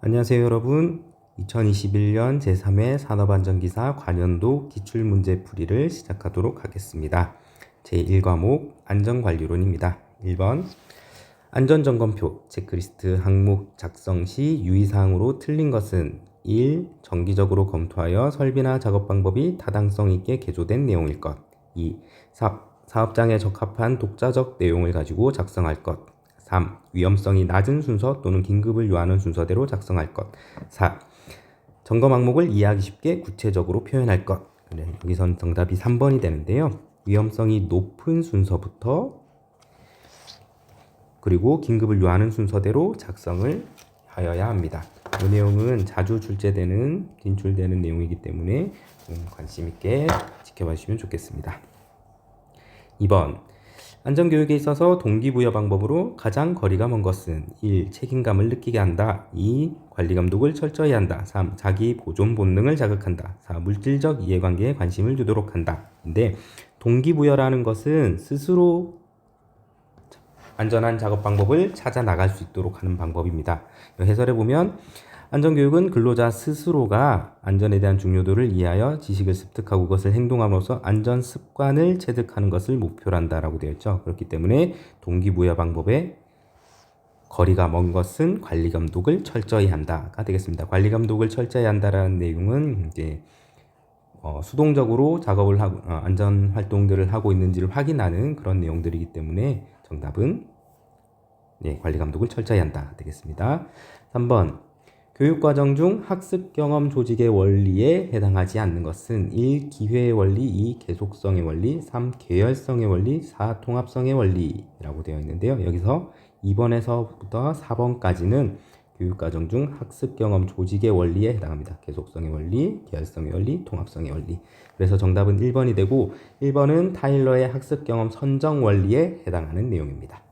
안녕하세요 여러분. 2021년 제3회 산업안전기사 관연도 기출문제풀이를 시작하도록 하겠습니다. 제1과목 안전관리론입니다. 1번 안전점검표 체크리스트 항목 작성 시 유의사항으로 틀린 것은 1. 정기적으로 검토하여 설비나 작업 방법이 타당성 있게 개조된 내용일 것. 2. 사업장에 적합한 독자적 내용을 가지고 작성할 것. 3. 위험성이 낮은 순서 또는 긴급을 요하는 순서대로 작성할 것. 4. 점검 항목을 이해하기 쉽게 구체적으로 표현할 것. 여기선 정답이 3번이 되는데요. 위험성이 높은 순서부터 그리고 긴급을 요하는 순서대로 작성을 하여야 합니다. 이 내용은 자주 진출되는 내용이기 때문에 관심 있게 지켜봐 주시면 좋겠습니다. 2번 안전교육에 있어서 동기부여 방법으로 가장 거리가 먼 것은 1. 책임감을 느끼게 한다. 2. 관리감독을 철저히 한다. 3. 자기 보존 본능을 자극한다. 4. 물질적 이해관계에 관심을 두도록 한다. 근데 동기부여라는 것은 스스로 안전한 작업 방법을 찾아 나갈 수 있도록 하는 방법입니다. 해설해 보면 안전교육은 근로자 스스로가 안전에 대한 중요도를 이해하여 지식을 습득하고 그것을 행동함으로써 안전 습관을 체득하는 것을 목표로 한다라고 되어 있죠. 그렇기 때문에 동기부여 방법에 거리가 먼 것은 관리 감독을 철저히 한다가 되겠습니다. 관리 감독을 철저히 한다라는 내용은 이제 수동적으로 작업을 하고 안전 활동들을 하고 있는지를 확인하는 그런 내용들이기 때문에 정답은 관리 감독을 철저히 한다 되겠습니다. 3번 교육과정 중 학습 경험 조직의 원리에 해당하지 않는 것은 1. 기회의 원리, 2. 계속성의 원리, 3. 계열성의 원리, 4. 통합성의 원리라고 되어 있는데요. 여기서 2번에서부터 4번까지는 교육과정 중 학습 경험 조직의 원리에 해당합니다. 계속성의 원리, 계열성의 원리, 통합성의 원리. 그래서 정답은 1번이 되고 1번은 타일러의 학습 경험 선정 원리에 해당하는 내용입니다.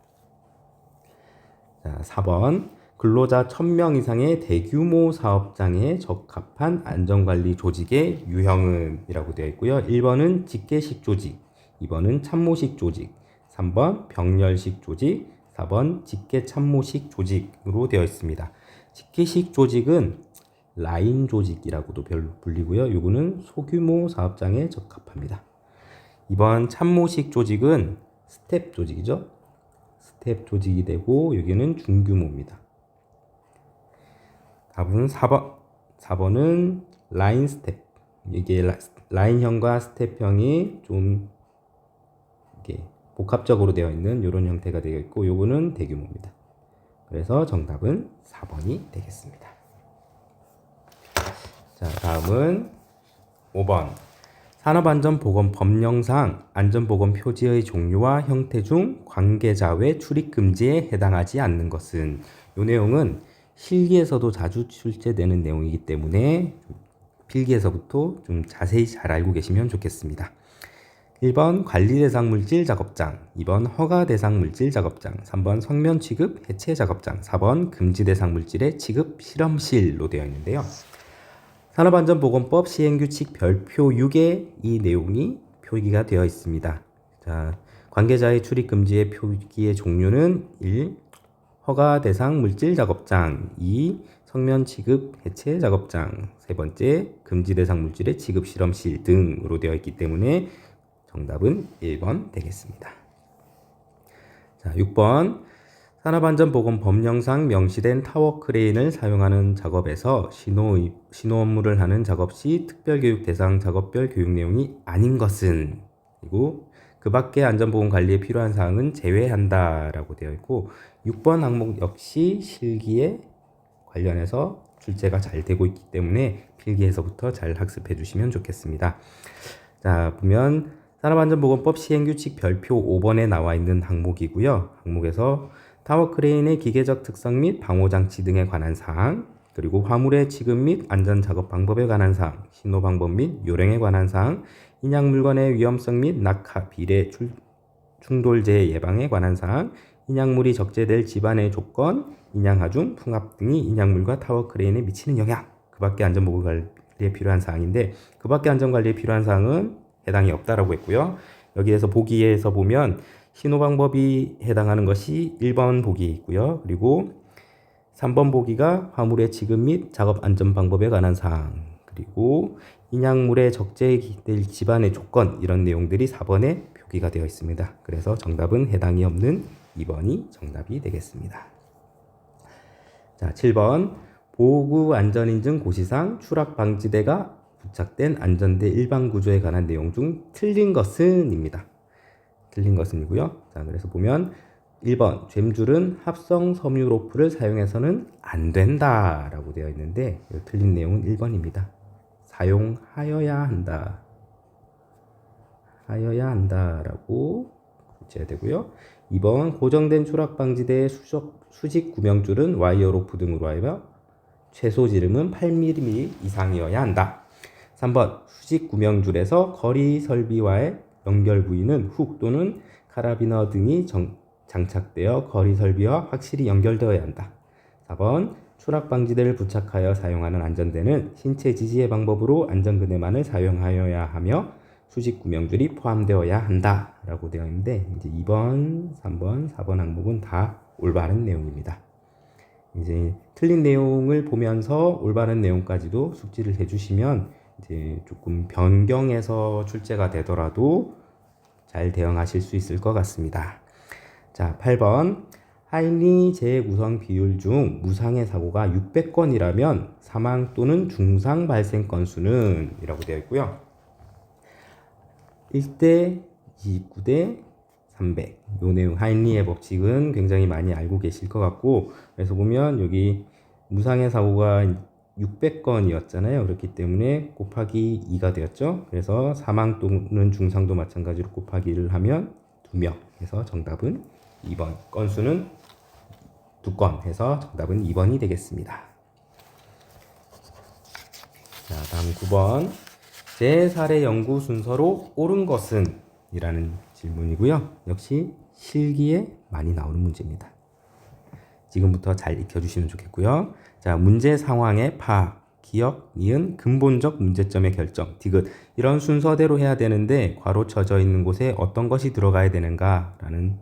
자, 4번 근로자 1000명 이상의 대규모 사업장에 적합한 안전관리 조직의 유형은 이라고 되어 있고요. 1번은 직계식 조직, 2번은 참모식 조직, 3번 병렬식 조직, 4번 직계 참모식 조직으로 되어 있습니다. 직계식 조직은 라인 조직이라고도 불리고요. 요거는 소규모 사업장에 적합합니다. 2번 참모식 조직은 스텝 조직이죠. 스텝 조직이 되고 여기는 중규모입니다. 답은 4번은 라인 스텝. 이게 라인형과 스텝형이 좀 이게 복합적으로 되어 있는 이런 형태가 되어 있고 요거는 대규모입니다. 그래서 정답은 4번이 되겠습니다. 자, 다음은 5번. 산업안전보건 법령상 안전보건 표지의 종류와 형태 중 관계자 외 출입 금지에 해당하지 않는 것은 이 내용은 실기에서도 자주 출제되는 내용이기 때문에 필기에서부터 좀 자세히 잘 알고 계시면 좋겠습니다. 1번 관리대상 물질 작업장, 2번 허가대상 물질 작업장, 3번 성면 취급 해체 작업장, 4번 금지대상 물질의 취급 실험실로 되어 있는데요. 산업안전보건법 시행규칙 별표 6에 이 내용이 표기가 되어 있습니다. 자, 관계자의 출입 금지의 표기의 종류는 1. 허가 대상 물질 작업장, 2. 성면 취급 해체 작업장, 세 번째 금지 대상 물질의 취급 실험실 등으로 되어 있기 때문에 정답은 1번 되겠습니다. 자, 6번 산업안전보건 법령상 명시된 타워 크레인을 사용하는 작업에서 신호 업무를 하는 작업 시 특별교육 대상 작업별 교육 내용이 아닌 것은 그리고 그 밖의 안전보건 관리에 필요한 사항은 제외한다 라고 되어 있고 6번 항목 역시 실기에 관련해서 출제가 잘 되고 있기 때문에 필기에서부터 잘 학습해 주시면 좋겠습니다. 자, 보면 산업안전보건법 시행규칙 별표 5번에 나와 있는 항목이고요. 항목에서 타워 크레인의 기계적 특성 및 방호장치 등에 관한 사항, 그리고 화물의 취급 및 안전작업 방법에 관한 사항, 신호 방법 및 요령에 관한 사항, 인양 물건의 위험성 및 낙하, 비례, 충돌재 예방에 관한 사항, 인양물이 적재될 집안의 조건, 인양 하중, 풍압 등이 인양물과 타워 크레인에 미치는 영향, 그 밖의 안전보건 관리에 필요한 사항인데 그 밖의 안전관리에 필요한 사항은 해당이 없다라고 했고요. 여기에서 보기에서 보면 신호 방법이 해당하는 것이 1번 보기에 있고요. 그리고 3번 보기가 화물의 지급 및 작업 안전 방법에 관한 사항, 그리고 인양물에 적재될 집안의 조건, 이런 내용들이 4번에 표기가 되어 있습니다. 그래서 정답은 해당이 없는 2번이 정답이 되겠습니다. 자, 7번 보호구 안전인증 고시상 추락 방지대가 부착된 안전대 일반 구조에 관한 내용 중 틀린 것은 입니다. 틀린 것은이고요. 자, 그래서 보면 1번 젬줄은 합성 섬유 로프를 사용해서는 안 된다 라고 되어 있는데, 틀린 내용은 1번입니다. 사용하여야 한다. 하여야 한다 라고 붙여야 되고요. 2번 고정된 추락 방지대의 수직 구명줄은 와이어 로프 등으로 하여 최소 지름은 8mm 이상이어야 한다. 3번 수직 구명줄에서 거리 설비와의 연결 부위는 훅 또는 카라비너 등이 장착되어 거리 설비와 확실히 연결되어야 한다. 4번 추락 방지대를 부착하여 사용하는 안전대는 신체 지지의 방법으로 안전그네만을 사용하여야 하며 수직 구명줄이 포함되어야 한다 라고 되어 있는데, 이제 2번, 3번, 4번 항목은 다 올바른 내용입니다. 이제 틀린 내용을 보면서 올바른 내용까지도 숙지를 해주시면 이제 조금 변경해서 출제가 되더라도 잘 대응하실 수 있을 것 같습니다. 자, 8번 하인리 재구성 비율 중 무상해 사고가 600건이라면 사망 또는 중상 발생 건수는 이라고 되어 있고요. 1대 29대 300. 요 내용 하인리의 법칙은 굉장히 많이 알고 계실 것 같고, 그래서 보면 여기 무상해 사고가 600건이었잖아요. 그렇기 때문에 곱하기 2가 되었죠. 그래서 사망 또는 중상도 마찬가지로 곱하기 1을 하면 2명 해서 정답은 2번. 건수는 2건 해서 정답은 2번이 되겠습니다. 자, 다음 9번. 제 사례 연구 순서로 옳은 것은? 이라는 질문이고요. 역시 실기에 많이 나오는 문제입니다. 지금부터 잘 익혀주시면 좋겠고요. 자, 문제 상황의 파악, 기억, 니은, 근본적 문제점의 결정, 디귿, 이런 순서대로 해야 되는데 괄호 쳐져 있는 곳에 어떤 것이 들어가야 되는가 라는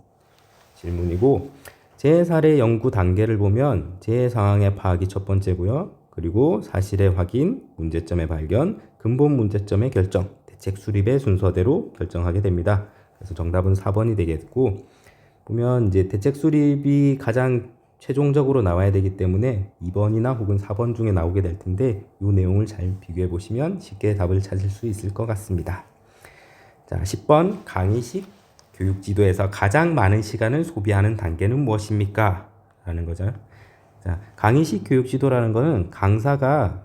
질문이고, 제 사례 연구 단계를 보면 제 상황의 파악이 첫 번째고요. 그리고 사실의 확인, 문제점의 발견, 근본 문제점의 결정, 대책 수립의 순서대로 결정하게 됩니다. 그래서 정답은 4번이 되겠고, 보면 이제 대책 수립이 가장 최종적으로 나와야 되기 때문에 2번이나 혹은 4번 중에 나오게 될 텐데, 이 내용을 잘 비교해 보시면 쉽게 답을 찾을 수 있을 것 같습니다. 자, 10번 강의식 교육 지도에서 가장 많은 시간을 소비하는 단계는 무엇입니까? 라는 거죠. 자, 강의식 교육 지도라는 거는 강사가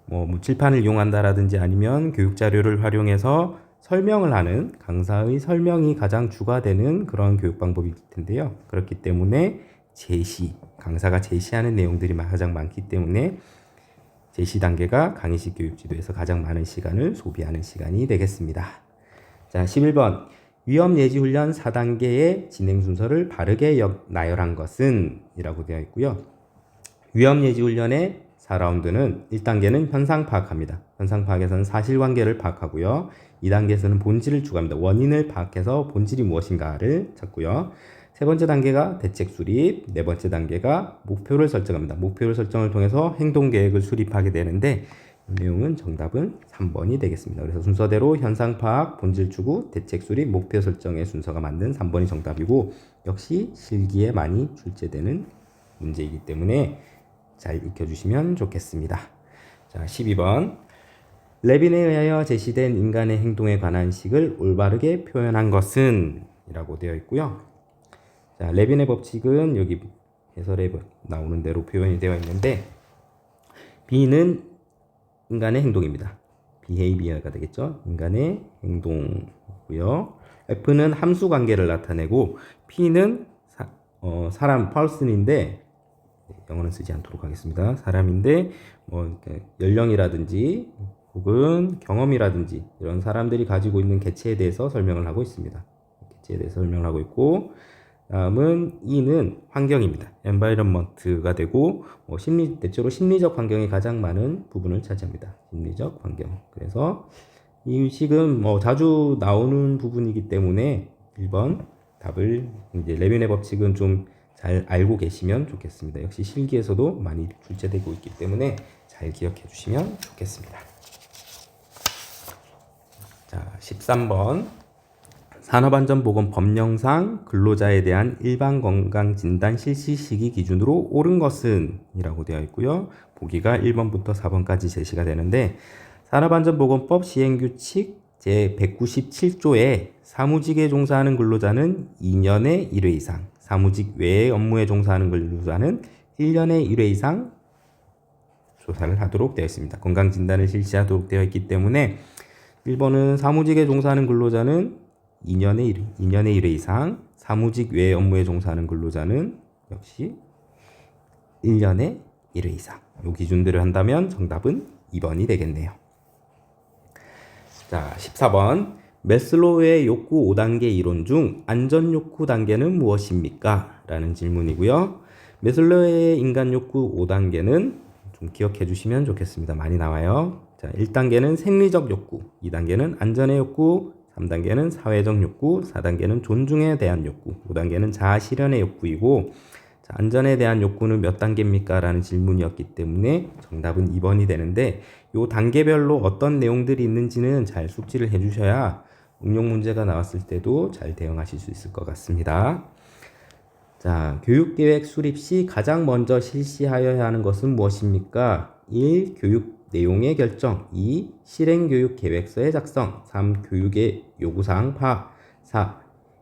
뭐 칠판을 이용한다라든지 아니면 교육 자료를 활용해서 설명을 하는, 강사의 설명이 가장 주가 되는 그런 교육 방법일 텐데요. 그렇기 때문에 강사가 제시하는 내용들이 가장 많기 때문에 제시 단계가 강의식 교육 지도에서 가장 많은 시간을 소비하는 시간이 되겠습니다. 자, 11번 위험 예지 훈련 4단계의 진행 순서를 바르게 나열한 것은? 이라고 되어 있고요. 위험 예지 훈련의 4라운드는 1단계는 현상 파악합니다. 현상 파악에서는 사실관계를 파악하고요. 2단계에서는 본질을 추구합니다. 원인을 파악해서 본질이 무엇인가를 찾고요. 세 번째 단계가 대책 수립, 네 번째 단계가 목표를 설정합니다. 목표를 설정을 통해서 행동 계획을 수립하게 되는데, 이 내용은 정답은 3번이 되겠습니다. 그래서 순서대로 현상 파악, 본질 추구, 대책 수립, 목표 설정의 순서가 맞는 3번이 정답이고, 역시 실기에 많이 출제되는 문제이기 때문에 잘 익혀주시면 좋겠습니다. 자, 12번 레빈에 의하여 제시된 인간의 행동에 관한 식을 올바르게 표현한 것은? 이라고 되어 있고요. 자, 레빈의 법칙은 여기 해설에 나오는 대로 표현이 되어 있는데, B는 인간의 행동입니다. behavior가 되겠죠. 인간의 행동이고요. F는 함수 관계를 나타내고, P는 사람, person인데 영어는 쓰지 않도록 하겠습니다. 사람인데 뭐 연령이라든지 혹은 경험이라든지 이런 사람들이 가지고 있는 개체에 대해서 설명을 하고 있습니다. 개체에 대해서 설명을 하고 있고, 다음은 E는 환경입니다. environment가 되고, 대체로 심리적 환경이 가장 많은 부분을 차지합니다. 심리적 환경. 그래서 이 식은 자주 나오는 부분이기 때문에 1번 답을, 이제 레빈의 법칙은 좀 잘 알고 계시면 좋겠습니다. 역시 실기에서도 많이 출제되고 있기 때문에 잘 기억해 주시면 좋겠습니다. 자, 13번. 산업안전보건 법령상 근로자에 대한 일반 건강진단 실시 시기 기준으로 옳은 것은 이라고 되어 있고요. 보기가 1번부터 4번까지 제시가 되는데 산업안전보건법 시행규칙 제197조에 사무직에 종사하는 근로자는 2년에 1회 이상, 사무직 외의 업무에 종사하는 근로자는 1년에 1회 이상 조사를 하도록 되어 있습니다. 건강진단을 실시하도록 되어 있기 때문에 1번은 사무직에 종사하는 근로자는 2년에 1회 이상, 사무직 외의 업무에 종사하는 근로자는 역시 1년에 1회 이상. 이 기준대로 한다면 정답은 2번이 되겠네요. 자, 14번. 매슬로우의 욕구 5단계 이론 중 안전 욕구 단계는 무엇입니까? 라는 질문이고요. 매슬로우의 인간 욕구 5단계는 좀 기억해 주시면 좋겠습니다. 많이 나와요. 자, 1단계는 생리적 욕구, 2단계는 안전의 욕구, 3단계는 사회적 욕구, 4단계는 존중에 대한 욕구, 5단계는 자아 실현의 욕구이고, 자, 안전에 대한 욕구는 몇 단계입니까? 라는 질문이었기 때문에 정답은 2번이 되는데, 이 단계별로 어떤 내용들이 있는지는 잘 숙지를 해주셔야 응용 문제가 나왔을 때도 잘 대응하실 수 있을 것 같습니다. 자, 교육계획 수립 시 가장 먼저 실시하여야 하는 것은 무엇입니까? 1. 교육 내용의 결정, 2. 실행교육 계획서의 작성, 3. 교육의 요구사항 파악, 4.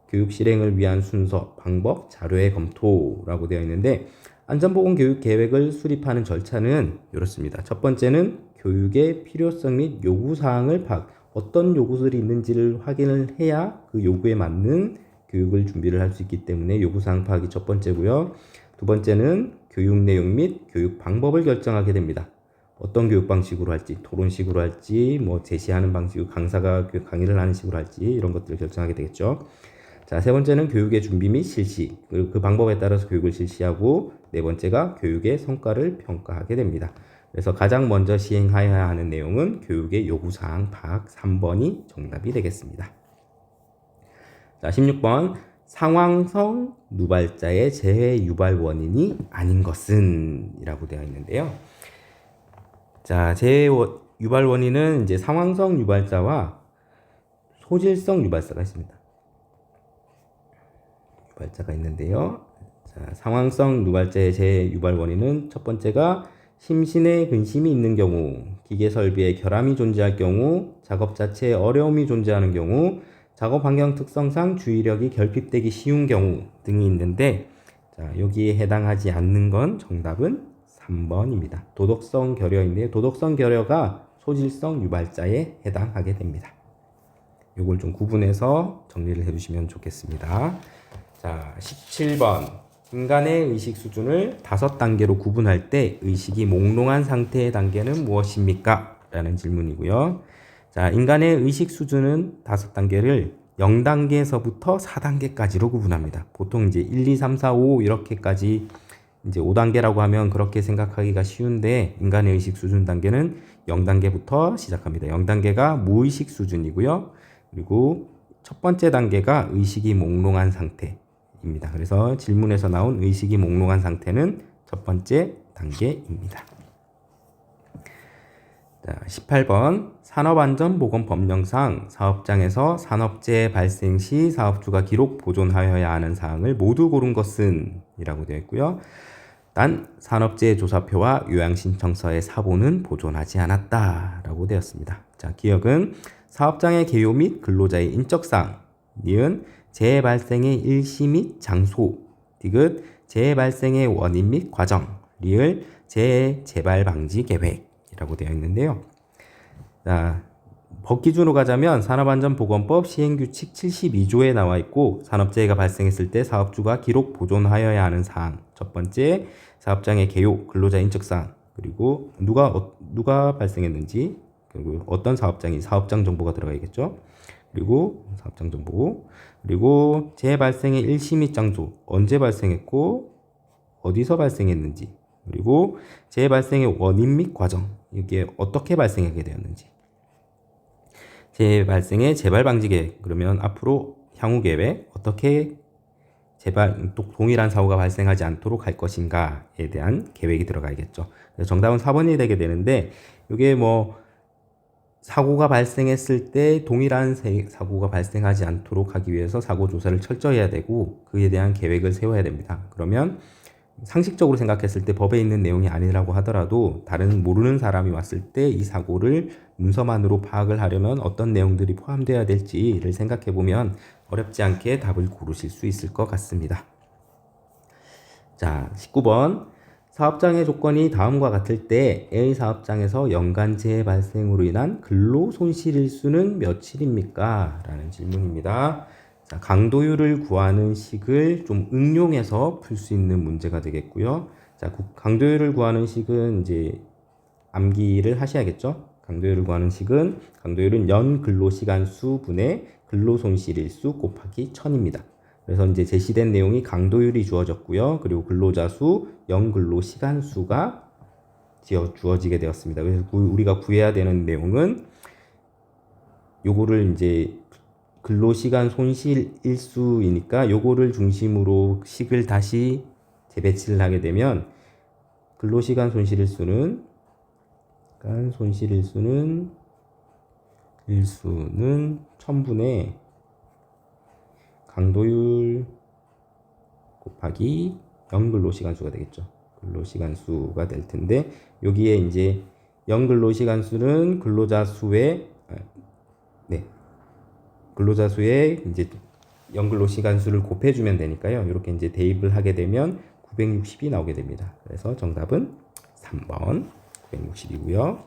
교육 실행을 위한 순서, 방법, 자료의 검토라고 되어 있는데 안전보건 교육 계획을 수립하는 절차는 이렇습니다. 첫 번째는 교육의 필요성 및 요구사항을 파악, 어떤 요구들이 있는지를 확인을 해야 그 요구에 맞는 교육을 준비를 할 수 있기 때문에 요구사항 파악이 첫 번째고요. 두 번째는 교육 내용 및 교육 방법을 결정하게 됩니다. 어떤 교육 방식으로 할지, 토론식으로 할지, 뭐 제시하는 방식으로 강사가 강의를 하는 식으로 할지 이런 것들을 결정하게 되겠죠. 자, 세 번째는 교육의 준비 및 실시, 그리고 그 방법에 따라서 교육을 실시하고 네 번째가 교육의 성과를 평가하게 됩니다. 그래서 가장 먼저 시행하여야 하는 내용은 교육의 요구사항 파악 3번이 정답이 되겠습니다. 자, 16번. 상황성 누발자의 재해 유발 원인이 아닌 것은 이라고 되어 있는데요. 자, 재해 유발 원인은 이제 상황성 유발자와 소질성 유발자가 있습니다. 유발자가 있는데요. 자, 상황성 유발자의 재해 유발 원인은 첫 번째가 심신에 근심이 있는 경우, 기계 설비에 결함이 존재할 경우, 작업 자체에 어려움이 존재하는 경우, 작업 환경 특성상 주의력이 결핍되기 쉬운 경우 등이 있는데, 자, 여기에 해당하지 않는 건 정답은 3번입니다. 도덕성 결여인데 도덕성 결여가 소질성 유발자에 해당하게 됩니다. 이걸 좀 구분해서 정리를 해주시면 좋겠습니다. 자, 17번. 인간의 의식 수준을 5단계로 구분할 때 의식이 몽롱한 상태의 단계는 무엇입니까? 라는 질문이고요. 자, 인간의 의식 수준은 5단계를 0단계에서부터 4단계까지로 구분합니다. 보통 이제 1, 2, 3, 4, 5 이렇게까지 이제 5단계라고 하면 그렇게 생각하기가 쉬운데 인간의 의식 수준 단계는 0단계부터 시작합니다. 0단계가 무의식 수준이고요. 그리고 첫 번째 단계가 의식이 몽롱한 상태입니다. 그래서 질문에서 나온 의식이 몽롱한 상태는 첫 번째 단계입니다. 자, 18번. 산업안전보건법령상 사업장에서 산업재해 발생 시 사업주가 기록 보존하여야 하는 사항을 모두 고른 것은 이라고 되어 있고요. 단 산업재해 조사표와 요양신청서의 사본은 보존하지 않았다 라고 되었습니다. 자, 기억은 사업장의 개요 및 근로자의 인적사항, 니은 재해 발생의 일시 및 장소, 디귿 재해 발생의 원인 및 과정, 리을 재해 재발 방지 계획이라고 되어 있는데요. 자, 법 기준으로 가자면 산업안전보건법 시행규칙 72조에 나와 있고 산업재해가 발생했을 때 사업주가 기록 보존하여야 하는 사항, 첫 번째 사업장의 개요, 근로자 인적사항, 그리고 누가 발생했는지, 그리고 어떤 사업장이 사업장 정보가 들어가 있겠죠. 그리고 사업장 정보, 그리고 재해 발생의 일시 및 장소, 언제 발생했고 어디서 발생했는지, 그리고 재해 발생의 원인 및 과정, 이게 어떻게 발생하게 되었는지, 재해 발생의 재발 방지 계획, 그러면 앞으로 향후 계획, 어떻게 또 동일한 사고가 발생하지 않도록 할 것인가에 대한 계획이 들어가야겠죠. 정답은 4번이 되게 되는데 이게 뭐 사고가 발생했을 때 동일한 사고가 발생하지 않도록 하기 위해서 사고 조사를 철저히 해야 되고 그에 대한 계획을 세워야 됩니다. 그러면 상식적으로 생각했을 때 법에 있는 내용이 아니라고 하더라도 다른 모르는 사람이 왔을 때 이 사고를 문서만으로 파악을 하려면 어떤 내용들이 포함되어야 될지를 생각해 보면 어렵지 않게 답을 고르실 수 있을 것 같습니다. 자, 19번. 사업장의 조건이 다음과 같을 때 A 사업장에서 연간 재해 발생으로 인한 근로 손실일수는 며칠입니까? 라는 질문입니다. 자, 강도율을 구하는 식을 좀 응용해서 풀 수 있는 문제가 되겠고요. 자, 강도율을 구하는 식은 이제 암기를 하셔야겠죠. 강도율을 구하는 식은 강도율은 연 근로시간 수 분의 근로손실일수 곱하기 1000입니다. 그래서 이제 제시된 내용이 강도율이 주어졌고요. 그리고 근로자 수, 연근로시간 수가 주어지게 되었습니다. 그래서 우리가 구해야 되는 내용은 요거를 이제 근로시간 손실일수이니까 요거를 중심으로 식을 다시 재배치를 하게 되면 근로시간 손실일수는 일수는 1000분의 강도율 곱하기 연근로시간수가 되겠죠. 근로시간수가 될 텐데 여기에 이제 연근로시간수는 근로자 수의 이제 연근로시간수를 곱해주면 되니까요. 이렇게 이제 대입을 하게 되면 960이 나오게 됩니다. 그래서 정답은 3번 960이고요.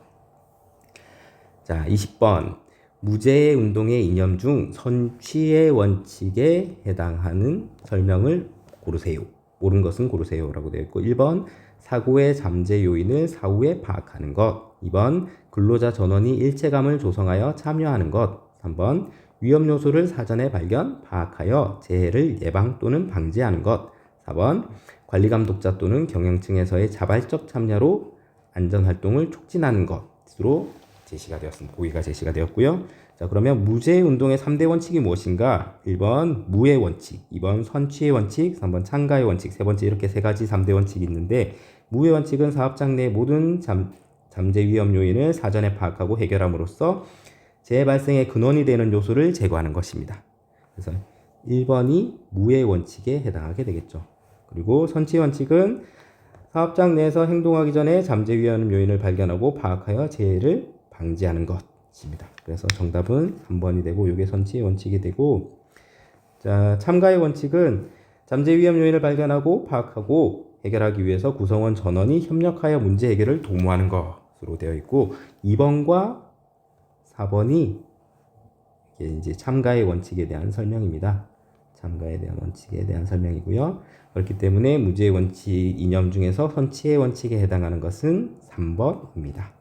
자, 20번. 무죄의 운동의 이념 중 선취의 원칙에 해당하는 설명을 고르세요. 옳은 것은 고르세요 라고 되어 있고 1번 사고의 잠재 요인을 사후에 파악하는 것. 2번 근로자 전원이 일체감을 조성하여 참여하는 것. 3번 위험 요소를 사전에 발견, 파악하여 재해를 예방 또는 방지하는 것. 4번 관리 감독자 또는 경영층에서의 자발적 참여로 안전활동을 촉진하는 것으로 제시가 되었습니다. 보기가 제시가 되었고요. 자, 그러면 무죄 운동의 3대 원칙이 무엇인가? 1번 무의 원칙, 2번 선취의 원칙, 3번 참가의 원칙, 세 번째 이렇게 세 가지 3대 원칙이 있는데 무의 원칙은 사업장 내 모든 잠재 위험 요인을 사전에 파악하고 해결함으로써 재해 발생의 근원이 되는 요소를 제거하는 것입니다. 그래서 1번이 무의 원칙에 해당하게 되겠죠. 그리고 선취의 원칙은 사업장 내에서 행동하기 전에 잠재 위험 요인을 발견하고 파악하여 재해를 방지하는 것입니다. 그래서 정답은 3번이 되고 이게 선취의 원칙이 되고 자, 참가의 원칙은 잠재 위험 요인을 발견하고 파악하고 해결하기 위해서 구성원 전원이 협력하여 문제 해결을 도모하는 것으로 되어 있고 2번과 4번이 이게 이제 참가의 원칙에 대한 설명입니다. 참가에 대한 원칙에 대한 설명이고요. 그렇기 때문에 무죄의 원칙 이념 중에서 선취의 원칙에 해당하는 것은 3번입니다.